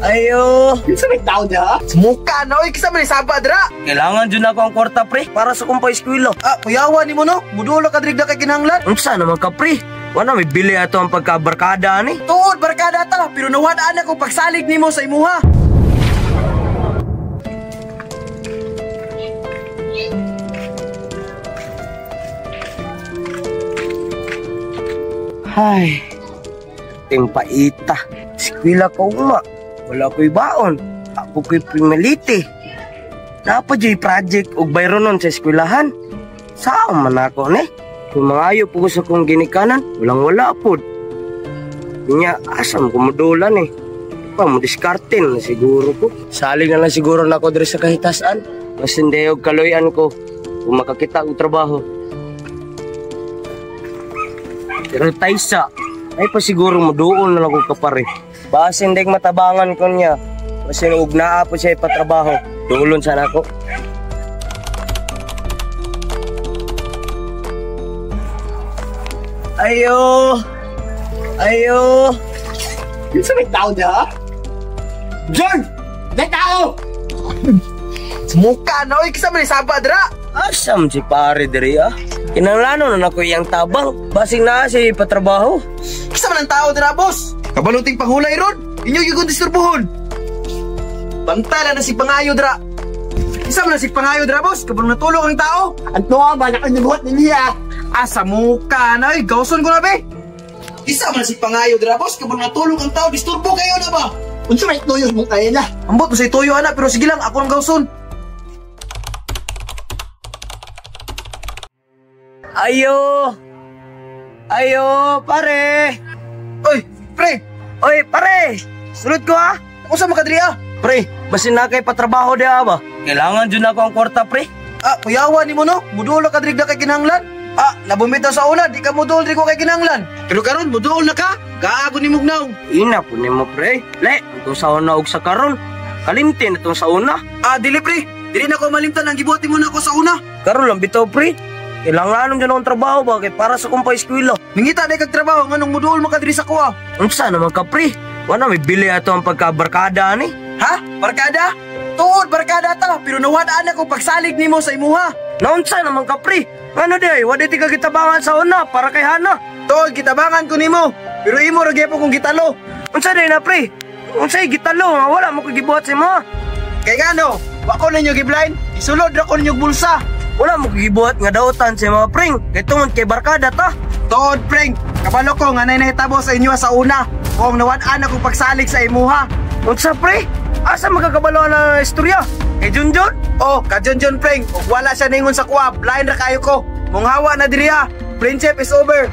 Ayo. Kinsa may tao niya? Sumuka na, oy, kisa man sabad ra. Kailangan dyan ako ang kwarta, pre, para sa kumpay eskwilo. Kuyawa ni mo no, mudulo ka drigda kay kinahanglan. Unsa naman ka, pre? Wala may bili ato ang pagkabarkada ni. Tuod, barkada ta, pero nawadaan ako pagsalig nimo sa imuha. Ay, timpaita. Eskwela ko uma. Wala ko'y baon. Ako ko'y primalite. Napadyo'y project o bayronon sa eskwelahan. Saan man ako ni? Kung mangayo po ko sa kong ginikanan, walang-wala po. Niya, asam kumudulan eh. Pa mo diskartin na siguro ko. Saling na lang siguro na ako diri sa kahitasan. Mas hindi og kaloyan ko kung makakita og trabaho. Pero taysa, ay pa siguro mo doon na lang ko kapare. Basta hindi matabangan ko niya. Kasi ugnaa po siya ipatrabaho. Doon sana ako. Ayo. Ayo. Kinsa may tao niya? John! May tao! Sumuka na, oy, kisa man sabad ra. Asam si pare diri ah. Kinanglano na ako iyang tabang. Basing na siya ipatrabaho. Kisa man ang tao dira, boss. Kabaluting panghulay ron. Inyo gyud disturbuhon. Bantala na si Pangayo dira. Kisa man si Pangayo dira, boss. Kabalo natulog ang tao. Ang tuwa ba na kanyugot niya? Asa muka na, oy, gawson ko na be. Kisa man si Pangayo dira, boss. Kabalo natulog ang tao, disturbo kayo na ba? Unsa may tuyos mong kaya na? Ambot mo say tuyo ana, pero sige lang, ako ang gawson. Ayo! Ayo, pare! Oy, pre! Oy, pare! Sulod ko ah! Usa makadri ah? Pre, basin na kay patrabaho di ba? Kailangan dyan ako ang kwarta, pre. Kuyawa ni mo no? Mudulo ka drigda kay kinahanglan? Nabumita sa una, di ka mudul di ko kay kinahanglan. Pero karon mudul na ka? Gaago ni mugnaw. Ina po ni mo, pre. Le, itong sauna og sa karon. Kalimtin itong sauna. Dili pre. Dili na ko malimtan ang gibuhat mo na ako sa una. Karon lang bitaw, pre. Kailangan dyan akong trabaho ba? Kaya para sa kumpay eskwela. Mingita na kag trabaho, nganong mudul mo ka diri sa kuha. Unsa naman ka, pre? Wala may bili ato ang pagkabarkada ni. Ha? Barkada? Tuod, barkada ta, pero nawadaan ako pagsalig nimo sa imuha. Naunsa naman ka, pre? Ano di, wala di ka kitabangan sa una para kay Hana. Tuod, kitabangan ko nimo, pero imo ra gyapon kong gitalo. Unsa di na, pre? Unsa'y gitalo, wala mo kagibuhat sa mga. Kay gano, wako ninyo giblind, isulod ra ko ninyo bulsa. Wala mo kagibuhat nga dautan sa mga pring, kay tungod kay barkada ta. Tuod, pring, kabalo ko nga nahitabo sa inyo sa una, kung nawadaan ako pagsalig sa imuha. Unsa, pre? Asa magkakabalo na istorya? Kay Junjun? Ka Junjun, pring, ug wala siya ningon sa kuha, blind ra kayo ko. Mong hawa na diri ha, friendship is over.